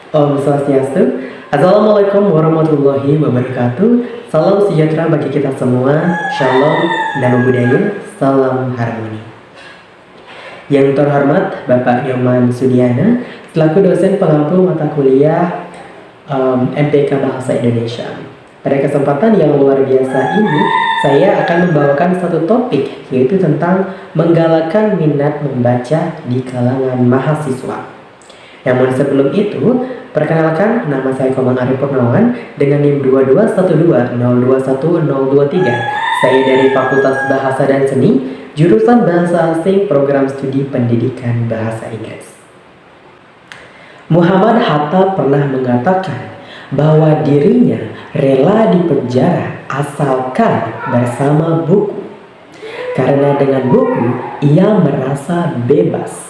Om Swastiastu. Assalamualaikum warahmatullahi wabarakatuh. Salam sejahtera bagi kita semua. Shalom, namo buddhaya, salam harmoni. Yang terhormat Bapak Nyoman Sudiana, selaku dosen pengampu mata kuliah MPK Bahasa Indonesia. Pada kesempatan yang luar biasa ini, saya akan membawakan satu topik, yaitu tentang menggalakkan minat membaca di kalangan mahasiswa. Namun sebelum itu, perkenalkan, nama saya Komang Arif Purnawan dengan NIM 2212021-023. Saya dari Fakultas Bahasa dan Seni, jurusan Bahasa Asing, Program Studi Pendidikan Bahasa Inggris. Muhammad Hatta pernah mengatakan bahwa dirinya rela dipenjara asalkan bersama buku. Karena dengan buku, ia merasa bebas.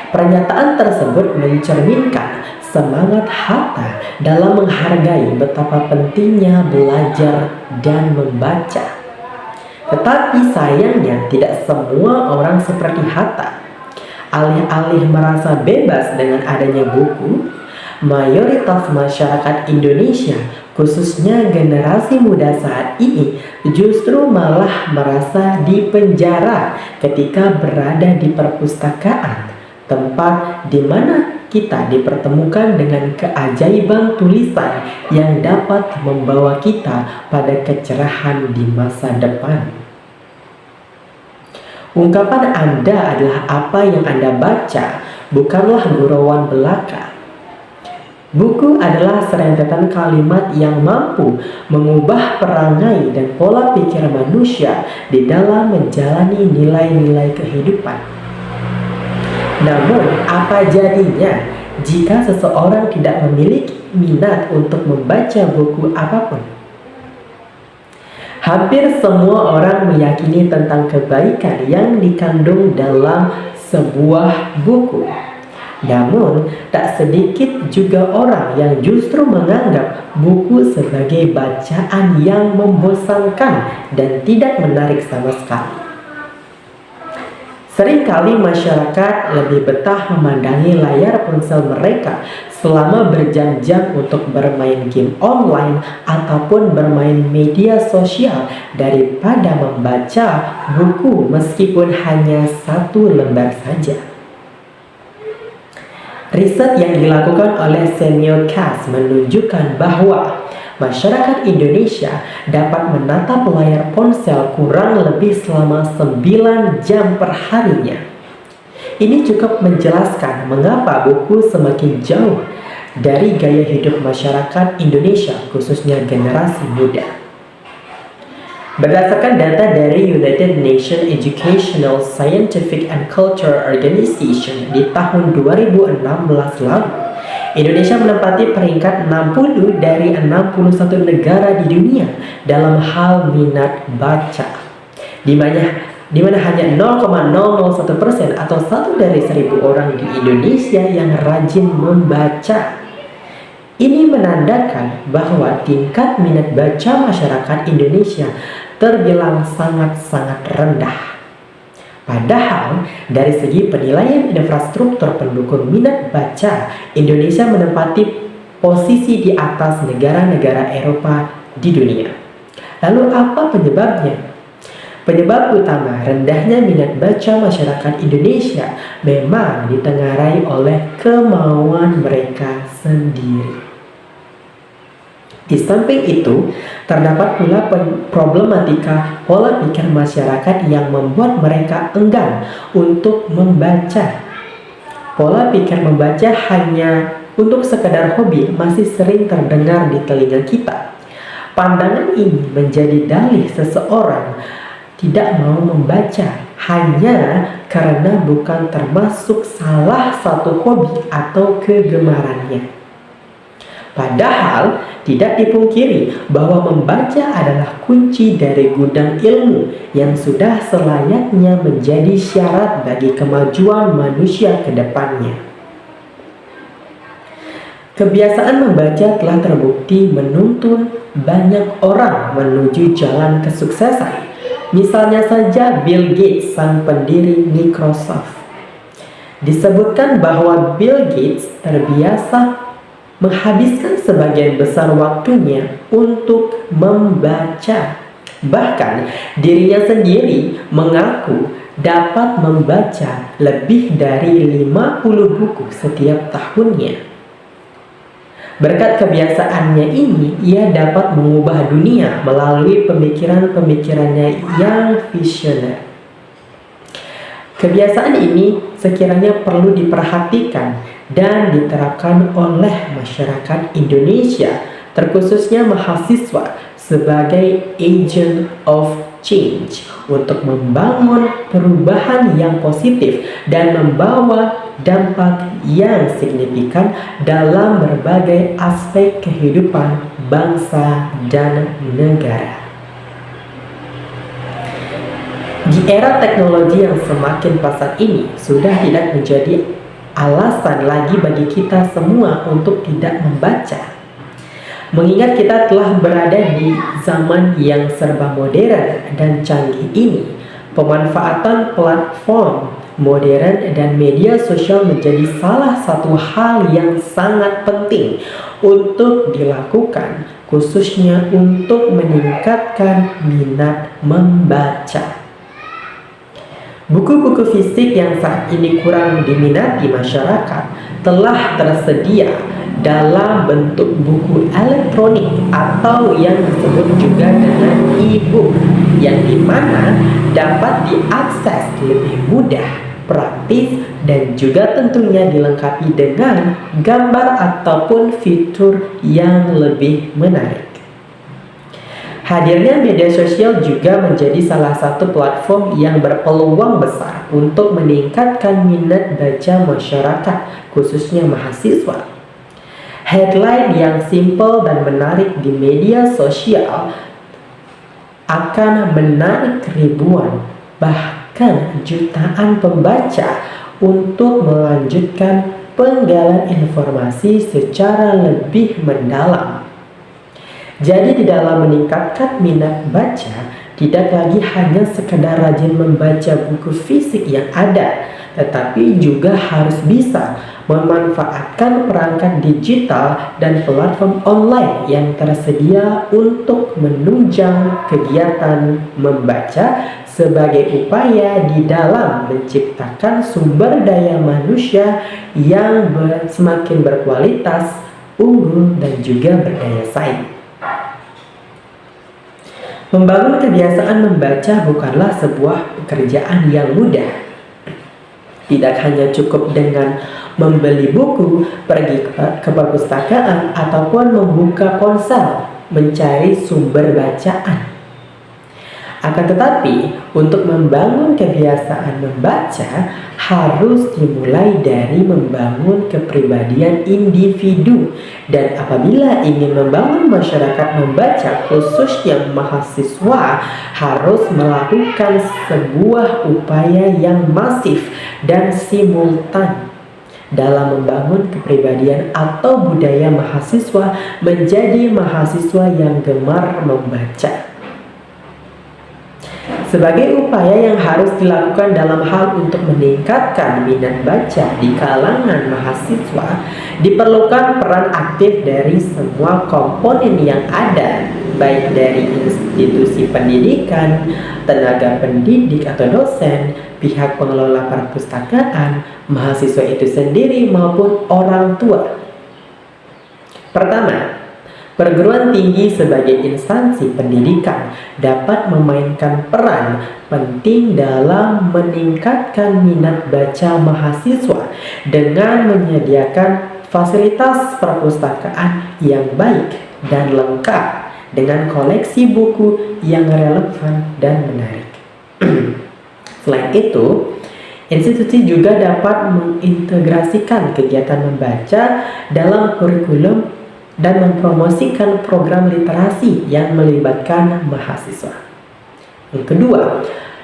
Pernyataan tersebut mencerminkan semangat Hatta dalam menghargai betapa pentingnya belajar dan membaca. Tetapi sayangnya tidak semua orang seperti Hatta. Alih-alih merasa bebas dengan adanya buku, mayoritas masyarakat Indonesia, khususnya generasi muda saat ini, justru malah merasa dipenjara ketika berada di perpustakaan, tempat di mana kita dipertemukan dengan keajaiban tulisan yang dapat membawa kita pada kecerahan di masa depan. Ungkapan Anda adalah apa yang Anda baca, bukanlah gurauan belaka. Buku adalah serentetan kalimat yang mampu mengubah perangai dan pola pikir manusia di dalam menjalani nilai-nilai kehidupan. Namun, apa jadinya jika seseorang tidak memiliki minat untuk membaca buku apapun? Hampir semua orang meyakini tentang kebaikan yang dikandung dalam sebuah buku. Namun, tak sedikit juga orang yang justru menganggap buku sebagai bacaan yang membosankan dan tidak menarik sama sekali. Seringkali masyarakat lebih betah memandangi layar ponsel mereka selama berjam-jam untuk bermain game online ataupun bermain media sosial daripada membaca buku meskipun hanya satu lembar saja. Riset yang dilakukan oleh Semiotics menunjukkan bahwa masyarakat Indonesia dapat menatap layar ponsel kurang lebih selama 9 jam per harinya. Ini cukup menjelaskan mengapa buku semakin jauh dari gaya hidup masyarakat Indonesia, khususnya generasi muda. Berdasarkan data dari United Nations Educational, Scientific and Cultural Organization di tahun 2016 lalu, Indonesia menempati peringkat 60 dari 61 negara di dunia dalam hal minat baca, di mana hanya 0,001% atau 1 dari 1000 orang di Indonesia yang rajin membaca. Ini menandakan bahwa tingkat minat baca masyarakat Indonesia terbilang sangat-sangat rendah. Padahal dari segi penilaian infrastruktur pendukung minat baca, Indonesia menempati posisi di atas negara-negara Eropa di dunia. Lalu apa penyebabnya? Penyebab utama rendahnya minat baca masyarakat Indonesia memang ditengarai oleh kemauan mereka sendiri. Di samping itu, terdapat pula problematika pola pikir masyarakat yang membuat mereka enggan untuk membaca. Pola pikir membaca hanya untuk sekedar hobi masih sering terdengar di telinga kita. Pandangan ini menjadi dalih seseorang tidak mau membaca hanya karena bukan termasuk salah satu hobi atau kegemarannya. Padahal tidak dipungkiri bahwa membaca adalah kunci dari gudang ilmu yang sudah selayaknya menjadi syarat bagi kemajuan manusia ke depannya. Kebiasaan membaca telah terbukti menuntun banyak orang menuju jalan kesuksesan. Misalnya saja Bill Gates, sang pendiri Microsoft. Disebutkan bahwa Bill Gates terbiasa menghabiskan sebagian besar waktunya untuk membaca. Bahkan dirinya sendiri mengaku dapat membaca lebih dari 50 buku setiap tahunnya. Berkat kebiasaannya ini, ia dapat mengubah dunia melalui pemikiran-pemikirannya yang visioner. Kebiasaan ini sekiranya perlu diperhatikan dan diterapkan oleh masyarakat Indonesia, terkhususnya mahasiswa, sebagai agent of change untuk membangun perubahan yang positif dan membawa dampak yang signifikan dalam berbagai aspek kehidupan bangsa dan negara. Di era teknologi yang semakin pesat ini, sudah tidak menjadi alasan lagi bagi kita semua untuk tidak membaca. Mengingat kita telah berada di zaman yang serba modern dan canggih ini, pemanfaatan platform modern dan media sosial menjadi salah satu hal yang sangat penting untuk dilakukan, khususnya untuk meningkatkan minat membaca. Buku-buku fisik yang saat ini kurang diminati masyarakat telah tersedia dalam bentuk buku elektronik atau yang disebut juga dengan e-book, yang dimana dapat diakses lebih mudah, praktis, dan juga tentunya dilengkapi dengan gambar ataupun fitur yang lebih menarik. Hadirnya media sosial juga menjadi salah satu platform yang berpeluang besar untuk meningkatkan minat baca masyarakat, khususnya mahasiswa. Headline yang simpel dan menarik di media sosial akan menarik ribuan, bahkan jutaan pembaca untuk melanjutkan penggalan informasi secara lebih mendalam. Jadi di dalam meningkatkan minat baca, tidak lagi hanya sekedar rajin membaca buku fisik yang ada, tetapi juga harus bisa memanfaatkan perangkat digital dan platform online yang tersedia untuk menunjang kegiatan membaca sebagai upaya di dalam menciptakan sumber daya manusia yang semakin berkualitas, unggul, dan juga berdaya saing. Membangun kebiasaan membaca bukanlah sebuah pekerjaan yang mudah. Tidak hanya cukup dengan membeli buku, pergi ke perpustakaan, ataupun membuka ponsel mencari sumber bacaan. Akan tetapi, untuk membangun kebiasaan membaca harus dimulai dari membangun kepribadian individu. Dan apabila ingin membangun masyarakat membaca, khususnya mahasiswa, harus melakukan sebuah upaya yang masif dan simultan dalam membangun kepribadian atau budaya mahasiswa menjadi mahasiswa yang gemar membaca. Sebagai upaya yang harus dilakukan dalam hal untuk meningkatkan minat baca di kalangan mahasiswa, diperlukan peran aktif dari semua komponen yang ada, baik dari institusi pendidikan, tenaga pendidik atau dosen, pihak pengelola perpustakaan, mahasiswa itu sendiri maupun orang tua. Pertama, perguruan tinggi sebagai instansi pendidikan dapat memainkan peran penting dalam meningkatkan minat baca mahasiswa dengan menyediakan fasilitas perpustakaan yang baik dan lengkap dengan koleksi buku yang relevan dan menarik. Selain itu, institusi juga dapat mengintegrasikan kegiatan membaca dalam kurikulum dan mempromosikan program literasi yang melibatkan mahasiswa. Yang kedua,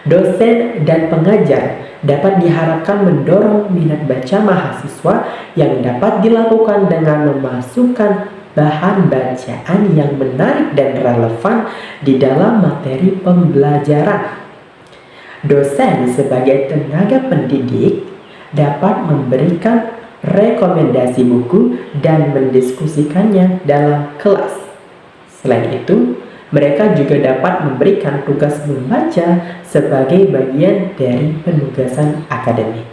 dosen dan pengajar dapat diharapkan mendorong minat baca mahasiswa yang dapat dilakukan dengan memasukkan bahan bacaan yang menarik dan relevan di dalam materi pembelajaran. Dosen sebagai tenaga pendidik dapat memberikan rekomendasi buku dan mendiskusikannya dalam kelas. Selain itu, mereka juga dapat memberikan tugas membaca sebagai bagian dari penugasan akademik.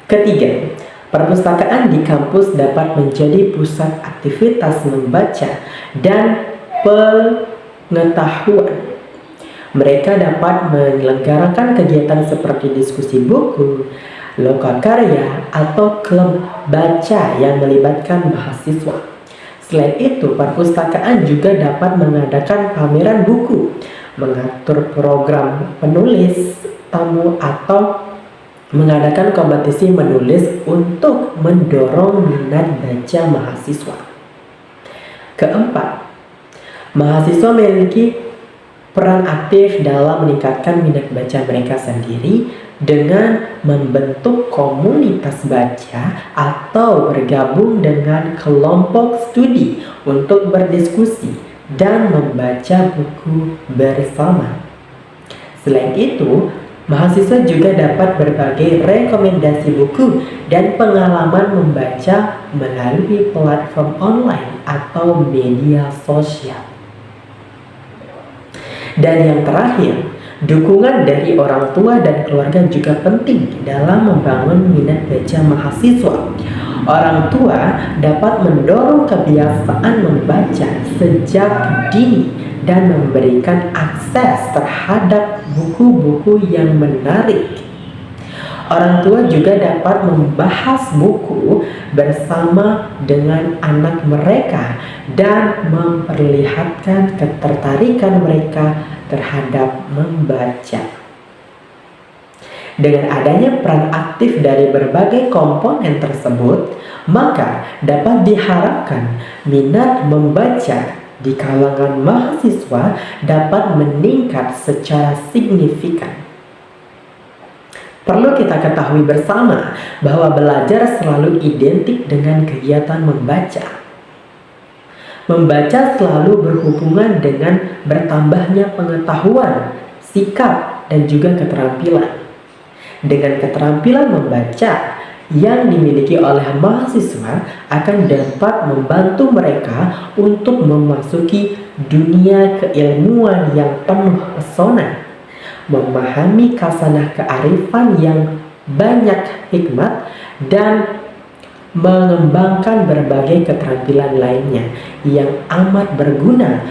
Ketiga, perpustakaan di kampus dapat menjadi pusat aktivitas membaca dan pengetahuan. Mereka dapat menyelenggarakan kegiatan seperti diskusi buku, lokakarya, atau klub baca yang melibatkan mahasiswa. Selain itu, perpustakaan juga dapat mengadakan pameran buku, mengatur program penulis tamu, atau mengadakan kompetisi menulis untuk mendorong minat baca mahasiswa. Keempat, mahasiswa memiliki peran aktif dalam meningkatkan minat baca mereka sendiri dengan membentuk komunitas baca atau bergabung dengan kelompok studi untuk berdiskusi dan membaca buku bersama. Selain itu, mahasiswa juga dapat berbagi rekomendasi buku dan pengalaman membaca melalui platform online atau media sosial. Dan yang terakhir, dukungan dari orang tua dan keluarga juga penting dalam membangun minat baca mahasiswa. Orang tua dapat mendorong kebiasaan membaca sejak dini dan memberikan akses terhadap buku-buku yang menarik. Orang tua juga dapat membahas buku bersama dengan anak mereka dan memperlihatkan ketertarikan mereka terhadap membaca. Dengan adanya peran aktif dari berbagai komponen tersebut, maka dapat diharapkan minat membaca di kalangan mahasiswa dapat meningkat secara signifikan. Perlu kita ketahui bersama bahwa belajar selalu identik dengan kegiatan membaca. Membaca selalu berhubungan dengan bertambahnya pengetahuan, sikap, dan juga keterampilan. Dengan keterampilan membaca yang dimiliki oleh mahasiswa akan dapat membantu mereka untuk memasuki dunia keilmuan yang penuh pesona, memahami khasanah kearifan yang banyak hikmat, dan mengembangkan berbagai keterampilan lainnya yang amat berguna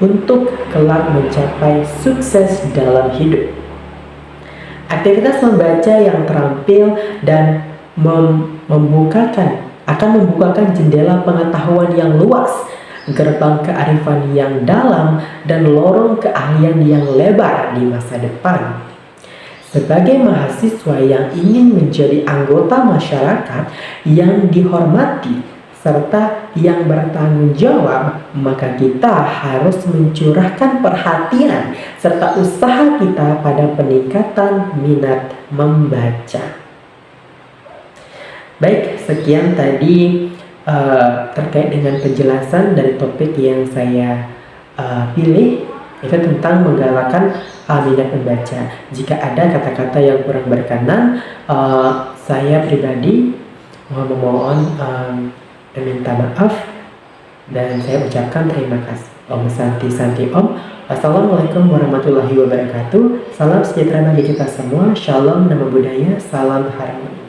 untuk kelak mencapai sukses dalam hidup. Aktivitas membaca yang terampil dan akan membukakan jendela pengetahuan yang luas, gerbang kearifan yang dalam, dan lorong keahlian yang lebar di masa depan. Sebagai mahasiswa yang ingin menjadi anggota masyarakat yang dihormati serta yang bertanggung jawab, maka kita harus mencurahkan perhatian serta usaha kita pada peningkatan minat membaca. Baik, sekian tadi terkait dengan penjelasan dari topik yang saya pilih, itu tentang menggalakkan minat membaca. Jika ada kata-kata yang kurang berkenan, saya pribadi memohon dan minta maaf, dan saya ucapkan terima kasih. Om Santi Santi Om. Assalamualaikum warahmatullahi wabarakatuh. Salam sejahtera bagi kita semua. Shalom, namo buddhaya, salam harmoni.